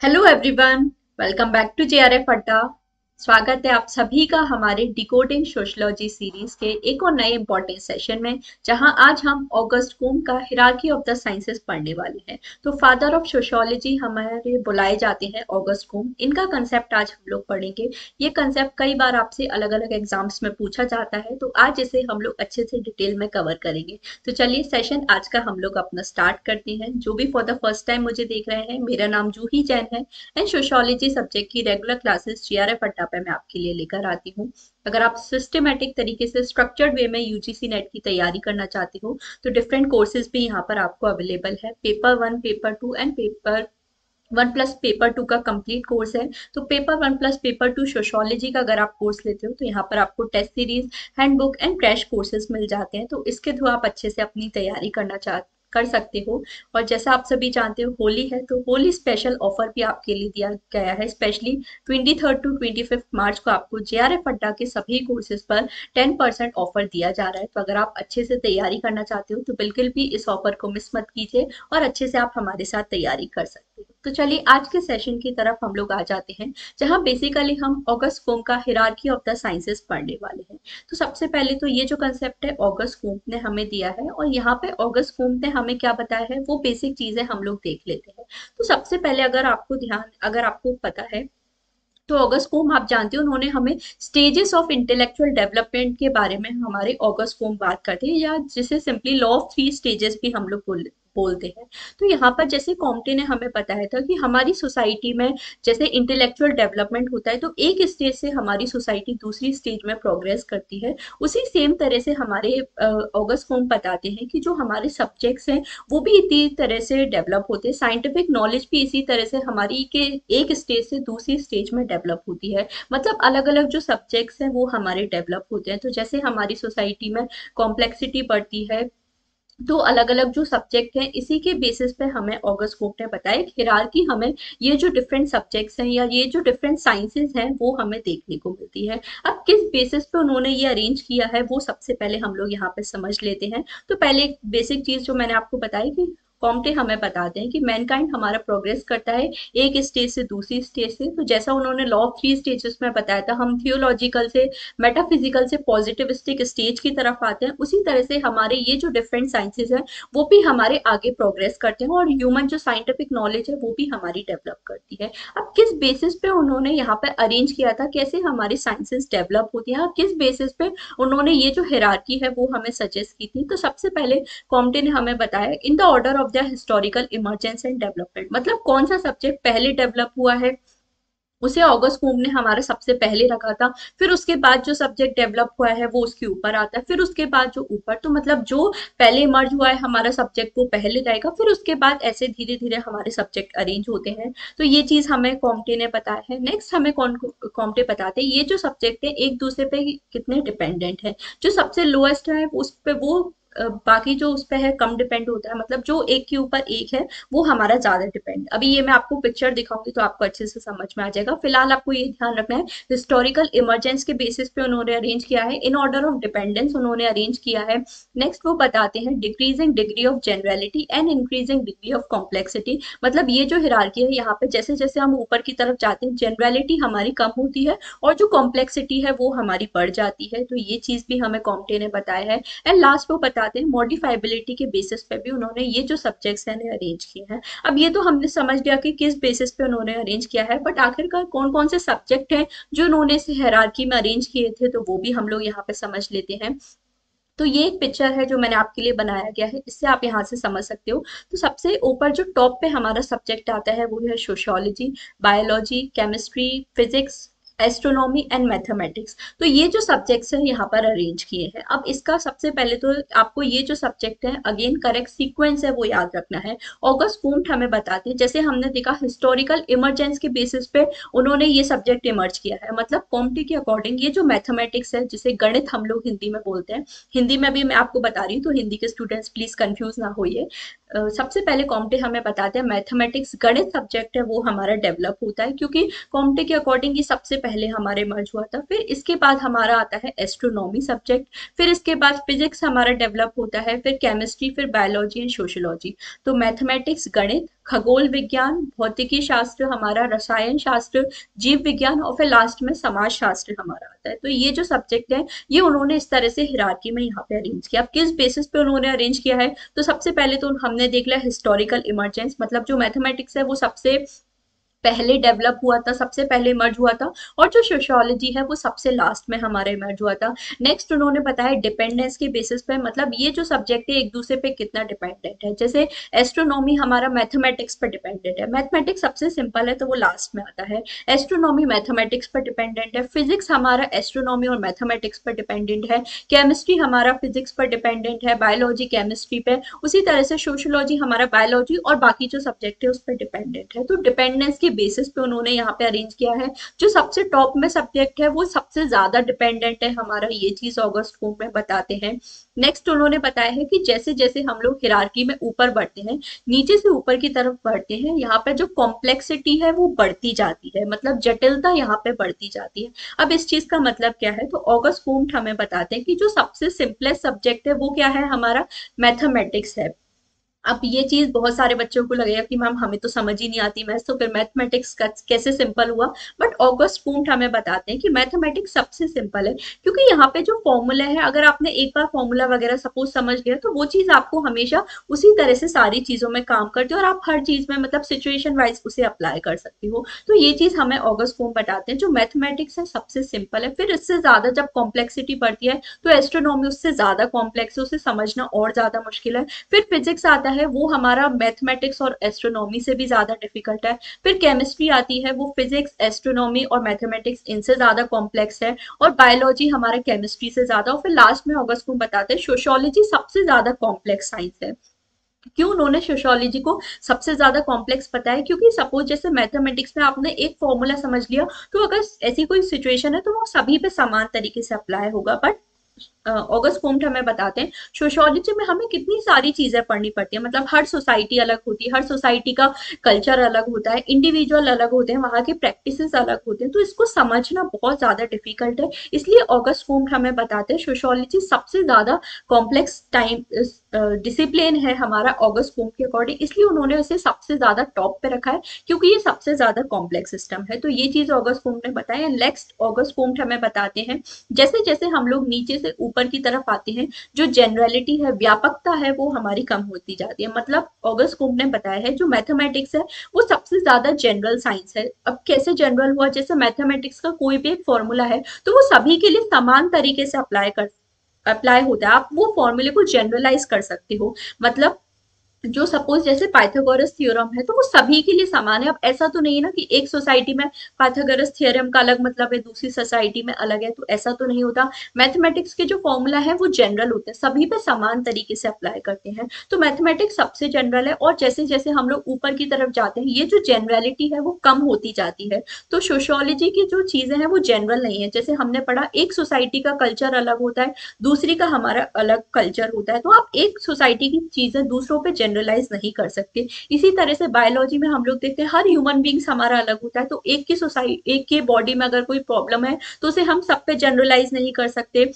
Hello everyone, welcome back to JRF अड्डा। स्वागत है आप सभी का हमारे डिकोडिंग सोशियोलॉजी सीरीज के एक और नए इंपॉर्टेंट सेशन में, जहां आज हम ऑगस्ट कुम का हिरार्की ऑफ द साइंसेस पढ़ने वाले हैं। तो फादर ऑफ सोशियोलॉजी हमारे बुलाए जाते हैं ऑगस्ट कुम। इनका कंसेप्ट आज हम लोग पढ़ेंगे। ये कंसेप्ट कई बार आपसे अलग अलग एग्जाम्स में पूछा जाता है, तो आज इसे हम लोग अच्छे से डिटेल में कवर करेंगे। तो चलिए सेशन आज का हम लोग अपना स्टार्ट करते हैं। जो भी फॉर द फर्स्ट टाइम मुझे देख रहे हैं, मेरा नाम जूही जैन है एंड सोशियोलॉजी सब्जेक्ट की रेगुलर क्लासेस जीआरएफ अड्डा पे मैं आपके लिए लेकर आती हूँ। अगर आप सिस्टमेटिक तरीके से स्ट्रक्चर्ड वे में यूजीसी नेट की तैयारी करना चाहते हो, तो डिफरेंट कोर्सेज भी यहाँ पर आपको अवेलेबल है। Paper 1, paper 2 and paper 1 plus paper 2 का कंप्लीट कोर्स है। तो पेपर 1 प्लस पेपर 2 सोशियोलॉजी का अगर आप कोर्स लेते हो, तो यहाँ पर आपको test series, handbook and crash courses मिल जाते हैं। तो इसके थ्रू आप अच्छे से अपनी तैयारी कर सकते हो। और जैसा आप सभी जानते हो, होली है, तो होली स्पेशल ऑफर भी आपके लिए दिया गया है। स्पेशली 23 टू 25 मार्च को आपको जेआरएफ अड्डा के सभी कोर्सेज पर 10% ऑफर दिया जा रहा है। तो अगर आप अच्छे से तैयारी करना चाहते हो, तो बिल्कुल भी इस ऑफर को मिस मत कीजिए और अच्छे से आप हमारे साथ तैयारी कर सकते हो। तो चलिए आज के सेशन की तरफ हम लोग आ जाते हैं, जहां बेसिकली हम ऑगस्ट कुम का हिरार्की ऑफ द साइंसेस पढ़ने वाले हैं। तो सबसे पहले तो ये जो कंसेप्ट है ऑगस्ट कुम्प ने हमें दिया है, और यहाँ पे ऑगस्ट कुम्प ने हमें क्या बताया है वो बेसिक चीजें हम लोग देख लेते हैं। तो सबसे पहले अगर आपको पता है, तो ऑगस्ट कोम आप जानते हो, उन्होंने हमें स्टेजेस ऑफ इंटेलेक्चुअल डेवलपमेंट के बारे में हमारे ऑगस्ट कोम बात करते हैं, या जिसे सिंपली लॉ ऑफ 3 स्टेजेस भी हम लोग बोलते हैं। तो यहाँ पर जैसे कॉम्टे ने हमें बताया था कि हमारी सोसाइटी में जैसे इंटेलेक्चुअल डेवलपमेंट होता है, तो एक स्टेज से हमारी सोसाइटी दूसरी स्टेज में प्रोग्रेस करती है। उसी सेम तरह से हमारे ऑगस्ट कोम बताते हैं कि जो हमारे सब्जेक्ट्स हैं वो भी इसी तरह से डेवलप होते हैं। साइंटिफिक नॉलेज भी इसी तरह से हमारी के एक स्टेज से दूसरी स्टेज में डेवलप होती है। मतलब अलग अलग जो सब्जेक्ट्स हैं वो हमारे डेवलप होते हैं। तो जैसे हमारी सोसाइटी में कॉम्प्लेक्सिटी बढ़ती है, तो अलग अलग जो सब्जेक्ट हैं इसी के बेसिस पे हमें ऑगस्ट कोट ने बताया कि हिरार्की हमें ये जो डिफरेंट सब्जेक्ट्स हैं या ये जो डिफरेंट साइंसेज हैं वो हमें देखने को मिलती है। अब किस बेसिस पे उन्होंने ये अरेंज किया है वो सबसे पहले हम लोग यहाँ पे समझ लेते हैं। तो पहले एक बेसिक चीज जो मैंने आपको बताई कि कॉम्टे हमें बताते हैं कि मैनकाइंड हमारा प्रोग्रेस करता है एक स्टेज से दूसरी स्टेज से। तो जैसा उन्होंने लॉ ऑफ 3 स्टेजेस में बताया था, हम थियोलॉजिकल से, मेटाफिजिकल से पॉजिटिविस्टिक स्टेज की तरफ आते हैं। उसी तरह से हमारे ये जो डिफरेंट साइंसेज हैं वो भी हमारे आगे प्रोग्रेस करते हैं, और ह्यूमन जो साइंटिफिक नॉलेज है वो भी हमारी डेवलप करती है। अब किस बेसिस पे उन्होंने यहाँ पे अरेंज किया था, कैसे हमारी साइंसेस डेवलप होती है, किस बेसिस पे उन्होंने ये जो हिरार्की है वो हमें सजेस्ट की थी। तो सबसे पहले कॉम्टे ने हमें बताया in the order of the historical emergence and development. मतलब कौन सा सब्जेक्ट पहले डेवलप हुआ है उसे ऑगस्ट कुम्प ने हमारा सबसे पहले रखा था। फिर उसके बाद जो सब्जेक्ट डेवलप हुआ है वो उसके ऊपर आता है, फिर उसके बाद जो ऊपर, तो मतलब जो पहले इमर्ज हुआ है हमारा सब्जेक्ट वो पहले रहेगा, फिर उसके बाद ऐसे धीरे धीरे हमारे सब्जेक्ट अरेंज होते हैं। तो ये चीज हमें कॉम्टे ने बताया है। नेक्स्ट हमें कॉम्टे बताते हैं ये जो सब्जेक्ट है एक दूसरे पे कितने डिपेंडेंट है। जो सबसे लोएस्ट है उस पे वो बाकी जो उस पे है कम डिपेंड होता है। मतलब जो एक के ऊपर एक है वो हमारा ज्यादा डिपेंड। अभी ये मैं आपको पिक्चर दिखाऊंगी तो आपको अच्छे से समझ में आ जाएगा। फिलहाल आपको ये ध्यान रखना है, हिस्टोरिकल इमरजेंस के बेसिस पे उन्होंने अरेंज किया है, इन ऑर्डर ऑफ डिपेंडेंस उन्होंने अरेंज किया है। नेक्स्ट वो बताते हैं decreasing degree of generality and increasing degree of complexity. मतलब ये जो हिरार्की है यहाँ पे जैसे जैसे हम ऊपर की तरफ जाते हैं जनरलिटी हमारी कम होती है और जो कॉम्प्लेक्सिटी है वो हमारी बढ़ जाती है। तो ये चीज भी हमें कॉम्टे ने बताया है। एंड लास्ट वो बताते हैं मॉडिफाइबिलिटी के बेसिस पे भी उन्होंने ये जो सब्जेक्ट्स हैं अरेंज किए हैं। अब ये तो हमने समझ लिया कि किस बेसिस पे उन्होंने अरेंज किया है, बट आखिरकार कौन कौन से सब्जेक्ट हैं जो उन्होंने इस हायरार्की में अरेंज किए थे, तो वो भी हम लोग यहाँ पे समझ लेते हैं। तो ये एक पिक्चर है जो मैंने आपके लिए बनाया गया है, इससे आप यहाँ से समझ सकते हो। तो सबसे ऊपर जो टॉप पे हमारा सब्जेक्ट आता है वो है sociology, biology, chemistry, physics, astronomy and mathematics. तो ये जो सब्जेक्ट्स हैं यहाँ पर अरेंज किए हैं। अब इसका सबसे पहले तो आपको ये जो सब्जेक्ट है अगेन करेक्ट सीक्वेंस है वो याद रखना है। ऑगस्ट कुम्ट हमें बताते हैं, जैसे हमने देखा हिस्टोरिकल इमरजेंस के बेसिस पे उन्होंने ये सब्जेक्ट इमर्ज किया है। मतलब कॉम्टे के अकॉर्डिंग ये जो मैथमेटिक्स है, जिसे गणित हम लोग हिंदी में बोलते हैं, हिंदी में भी मैं आपको बता रही हूँ तो हिंदी के स्टूडेंट्स प्लीज कंफ्यूज ना होइए। सबसे पहले कॉम्टे हमें बताते हैं मैथमेटिक्स गणित सब्जेक्ट है वो हमारा डेवलप होता है, क्योंकि कॉम्टे के अकॉर्डिंग ये सबसे पहले हमारे मर्ज हुआ था। फिर इसके बाद हमारा आता है एस्ट्रोनॉमी सब्जेक्ट, फिर इसके बाद फिजिक्स हमारा डेवलप होता है, फिर केमिस्ट्री, फिर बायोलॉजी एंड सोशियोलॉजी। तो मैथमेटिक्स, गणित, खगोल विज्ञान, भौतिकी शास्त्र हमारा, रसायन शास्त्र, जीव विज्ञान और फिर लास्ट में समाज शास्त्र हमारा आता है। तो ये जो सब्जेक्ट है ये उन्होंने इस तरह से हिरार्की में यहाँ पे अरेंज किया। अब किस बेसिस पे उन्होंने अरेंज किया है, तो सबसे पहले तो हमने देख लिया हिस्टोरिकल इमरजेंस, मतलब जो मैथमेटिक्स है वो सबसे पहले डेवलप हुआ था, सबसे पहले इमर्ज हुआ था, और जो सोशियोलॉजी है वो सबसे लास्ट में हमारा इमर्ज हुआ था। नेक्स्ट उन्होंने बताया डिपेंडेंस के बेसिस पे, मतलब ये जो सब्जेक्ट है एक दूसरे पे कितना डिपेंडेंट है। जैसे एस्ट्रोनॉमी हमारा मैथमेटिक्स पर डिपेंडेंट है, मैथमेटिक्स सबसे सिंपल है तो वो लास्ट में आता है। एस्ट्रोनॉमी मैथमेटिक्स पर डिपेंडेंट है, फिजिक्स हमारा एस्ट्रोनॉमी और मैथमेटिक्स पर डिपेंडेंट है, केमिस्ट्री हमारा फिजिक्स पर डिपेंडेंट है, बायोलॉजी केमिस्ट्री पे, उसी तरह से सोशियोलॉजी हमारा बायोलॉजी और बाकी जो सब्जेक्ट है उस पर डिपेंडेंट है। तो डिपेंडेंस की बेसिस पे उन्होंने यहाँ पे अरेंज किया है। जो सबसे टॉप में सब्जेक्ट है वो सबसे ज्यादा डिपेंडेंट है हमारा, ये चीज ऑगस्ट कोम्ब में बताते हैं। नेक्स्ट उन्होंने बताया है कि जैसे जैसे हम लोग हिरार्की में ऊपर बढ़ते हैं, नीचे से ऊपर की तरफ बढ़ते हैं, यहाँ पे जो कॉम्प्लेक्सिटी है वो बढ़ती जाती है, मतलब जटिलता यहाँ पे बढ़ती जाती है। अब इस चीज का मतलब क्या है, तो ऑगस्ट कोम्ब हमें बताते हैं कि जो सबसे सिंपलेस्ट सब्जेक्ट है वो क्या है, हमारा मैथमेटिक्स है। अब ये चीज बहुत सारे बच्चों को लगेगा कि मैम हमें तो समझ ही नहीं आती मैथ्स, तो फिर मैथमेटिक्स का कैसे सिंपल हुआ। बट ऑगस्ट कुंट हमें बताते हैं कि मैथमेटिक्स सबसे सिंपल है, क्योंकि यहाँ पे जो फॉर्मूला है, अगर आपने एक बार फॉर्मूला वगैरह सपोज समझ लिया तो वो चीज आपको हमेशा उसी तरह से सारी चीजों में काम करती है, और आप हर चीज में मतलब सिचुएशन वाइज उसे अप्लाई कर सकती हो। तो ये चीज हमें ऑगस्ट कुंट बताते हैं, जो मैथमेटिक्स है सबसे सिंपल है। फिर इससे ज्यादा जब कॉम्प्लेक्सिटी बढ़ती है तो एस्ट्रोनॉमी उससे ज्यादा कॉम्प्लेक्स है, उसे समझना और ज्यादा मुश्किल है। फिर फिजिक्स आता है, वो हमारा मैथमेटिक्स और एस्ट्रोनॉमी से भी ज्यादा डिफिकल्ट है। फिर केमिस्ट्री आती है, वो फिजिक्स, एस्ट्रोनॉमी और मैथमेटिक्स इनसे ज्यादा कॉम्प्लेक्स है। और बायोलॉजी हमारा केमिस्ट्री से ज्यादा। और फिर लास्ट में ऑगस्ट को बताते हैं सोशियोलॉजी सबसे ज्यादा कॉम्प्लेक्स साइंस है। क्यों उन्होंने सोशियोलॉजी को सबसे ज्यादा कॉम्प्लेक्स बताया, क्योंकि सपोज जैसे मैथमेटिक्स में आपने एक फॉर्मूला समझ लिया, तो अगर ऐसी कोई सिचुएशन है तो वो सभी पे समान तरीके से अप्लाई होगा। बट ऑगस्ट कोम्ट हमें बताते हैं सोशियोलॉजी में हमें कितनी सारी चीजें पढ़नी पड़ती है, मतलब हर सोसाइटी अलग होती है, हर सोसाइटी का कल्चर अलग होता है, इंडिविजुअल अलग होते हैं, वहां के प्रैक्टिसेस अलग होते हैं, तो इसको समझना बहुत ज्यादा डिफिकल्ट है। इसलिए ऑगस्ट कोम्ट हमें बताते हैं सोशियोलॉजी सबसे ज्यादा कॉम्प्लेक्स टाइम डिसिप्लिन है हमारा ऑगस्ट कोम्ट के अकॉर्डिंग, इसलिए उन्होंने इसे सबसे ज्यादा टॉप पे रखा है, क्योंकि ये सबसे ज्यादा कॉम्प्लेक्स सिस्टम है। तो ये चीज ऑगस्ट कोम्ट ने बताया। नेक्स्ट ऑगस्ट कोम्ट हमें बताते हैं जैसे जैसे हम लोग नीचे से ऊपर की तरफ आते हैं, जो जनरलिटी है, व्यापकता है, वो हमारी कम होती जाती है। मतलब ऑगस्ट कुंट ने बताया है जो मैथमेटिक्स है वो सबसे ज्यादा जनरल साइंस है। अब कैसे जनरल हुआ, जैसे मैथमेटिक्स का कोई भी एक फॉर्मूला है तो वो सभी के लिए समान तरीके से अप्लाई होता है, आप वो फॉर्मूले को जनरलाइज कर सकते हो। मतलब जो सपोज जैसे पाइथागोरस थ्योरम है तो वो सभी के लिए समान है। अब ऐसा तो नहीं है ना कि एक सोसाइटी में पाइथागोरस थ्योरम का अलग मतलब है, दूसरी सोसाइटी में अलग है, तो ऐसा तो नहीं होता। मैथमेटिक्स के जो फॉर्मूला है वो जनरल होते हैं, सभी पे समान तरीके से अप्लाई करते हैं। तो मैथमेटिक्स सबसे जनरल है, और जैसे जैसे हम लोग ऊपर की तरफ जाते हैं ये जो जनरलिटी है वो कम होती जाती है। तो सोशियोलॉजी की जो चीजें हैं वो जनरल नहीं है। जैसे हमने पढ़ा एक सोसाइटी का कल्चर अलग होता है, दूसरी का हमारा अलग कल्चर होता है, तो आप एक सोसाइटी की चीजें दूसरों पे जनरलाइज नहीं कर सकते। इसी तरह से बायोलॉजी में हम लोग देखते हैं हर ह्यूमन बींग्स हमारा अलग होता है, तो एक की सोसाइटी, एक के बॉडी में अगर कोई प्रॉब्लम है तो उसे हम सब पे जनरलाइज नहीं कर सकते।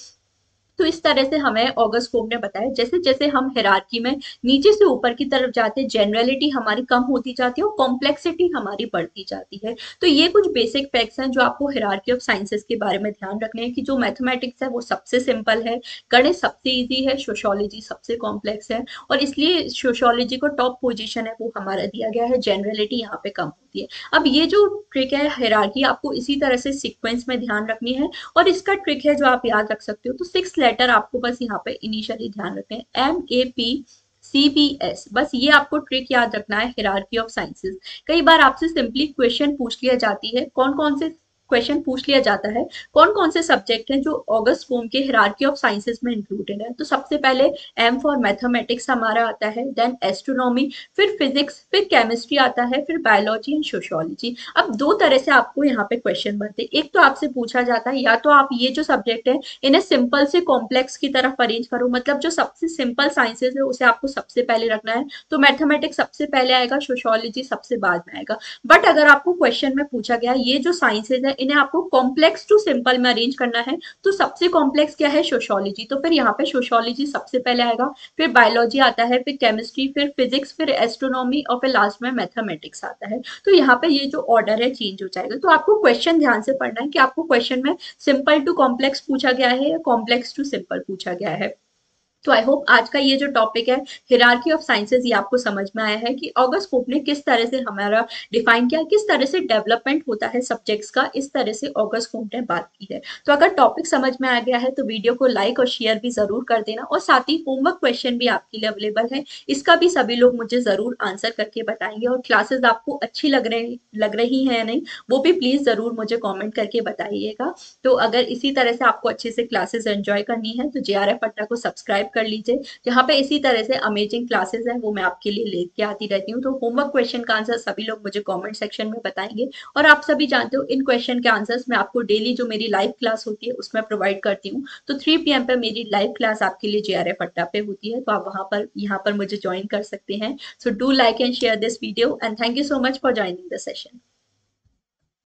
तो इस तरह से हमें ऑगस्ट कोम्ब ने बताया जैसे जैसे हम हिरार्की में नीचे से ऊपर की तरफ जाते हैं, जनरलिटी हमारी कम होती जाती है और कॉम्प्लेक्सिटी हमारी बढ़ती जाती है। तो ये कुछ बेसिक फैक्ट्स हैं जो आपको हिरार्की ऑफ साइंसेस के बारे में ध्यान रखने हैं, कि जो मैथमेटिक्स है वो सबसे सिंपल है, गणित सबसे इजी है, सोशियोलॉजी सबसे कॉम्प्लेक्स है, और इसलिए सोशियोलॉजी को टॉप पोजिशन है वो हमारा दिया गया है, जनरलिटी यहाँ पे कम होती है। अब ये जो ट्रिक है हिरार्की आपको इसी तरह से सीक्वेंस में ध्यान रखनी है, और इसका ट्रिक है जो आप याद रख सकते हो। तो 6 लेटर आपको बस यहाँ पे इनिशियली ध्यान रखने हैं, MAPCBS, बस ये आपको ट्रिक याद रखना है हिरार्की ऑफ साइंसेस। कई बार आपसे सिंपली क्वेश्चन पूछ लिया जाती है, कौन कौन से क्वेश्चन पूछ लिया जाता है, कौन कौन से सब्जेक्ट हैं जो ऑगस्ट कोम्ब के हिरार्की ऑफ साइंसेस में इंक्लूडेड है। तो सबसे पहले M फॉर मैथमेटिक्स हमारा आता है, देन एस्ट्रोनॉमी, फिर फिजिक्स, फिर केमिस्ट्री आता है, फिर बायोलॉजी एंड सोशियोलॉजी। अब दो तरह से आपको यहाँ पे क्वेश्चन बनते हैं, एक तो आपसे पूछा जाता है या तो आप ये जो सब्जेक्ट है इन्हें सिंपल से कॉम्प्लेक्स की तरफ अरेंज करो, मतलब जो सबसे सिंपल साइंसेज है उसे आपको सबसे पहले रखना है, तो मैथमेटिक्स सबसे पहले आएगा, सोशियोलॉजी सबसे बाद में आएगा। बट अगर आपको क्वेश्चन में पूछा गया ये जो साइंसेज है इन्हें आपको कॉम्प्लेक्स टू सिंपल में अरेंज करना है, तो सबसे कॉम्प्लेक्स क्या है, सोशियोलॉजी। तो फिर यहाँ पे सोशियोलॉजी सबसे पहले आएगा, फिर बायोलॉजी आता है, फिर केमिस्ट्री, फिर फिजिक्स, फिर एस्ट्रोनॉमी और फिर लास्ट में मैथमेटिक्स आता है। तो यहाँ पे ये जो ऑर्डर है चेंज हो जाएगा। तो आपको क्वेश्चन ध्यान से पढ़ना है कि आपको क्वेश्चन में सिंपल टू कॉम्प्लेक्स पूछा गया है या कॉम्प्लेक्स टू सिंपल पूछा गया है। तो आई होप आज का ये जो टॉपिक है हिरार्की ऑफ साइंसेज, ये आपको समझ में आया है कि ऑगस्ट पोप ने किस तरह से हमारा डिफाइन किया, किस तरह से डेवलपमेंट होता है सब्जेक्ट्स का, इस तरह से ऑगस्ट पोप ने बात की है। तो अगर टॉपिक समझ में आ गया है तो वीडियो को लाइक और शेयर भी जरूर कर देना, और साथ ही होमवर्क क्वेश्चन भी आपके लिए अवेलेबल है, इसका भी सभी लोग मुझे जरूर आंसर करके बताएंगे। और क्लासेस आपको अच्छी लग रही है या नहीं, वो भी प्लीज जरूर मुझे कॉमेंट करके बताइएगा। तो अगर इसी तरह से आपको अच्छे से क्लासेस एंजॉय करनी है तो JRF अड्डा को सब्सक्राइब कर लीजिए, जहाँ पे इसी तरह से अमेजिंग क्लासेस हैं वो मैं आपके लिए लेके आती रहती हूँ। तो होमवर्क क्वेश्चन का आंसर सभी लोग मुझे कमेंट सेक्शन में बताएंगे, और आप सभी जानते हो इन क्वेश्चन के आंसर्स मैं आपको डेली जो मेरी लाइव क्लास होती है उसमें प्रोवाइड करती हूँ। तो 3 PM पे मेरी लाइव क्लास आपके लिए JRF अड्डा पे होती है, तो आप वहां पर यहाँ पर मुझे ज्वाइन कर सकते हैं। So do like and share this video, and thank you so much for joining the session.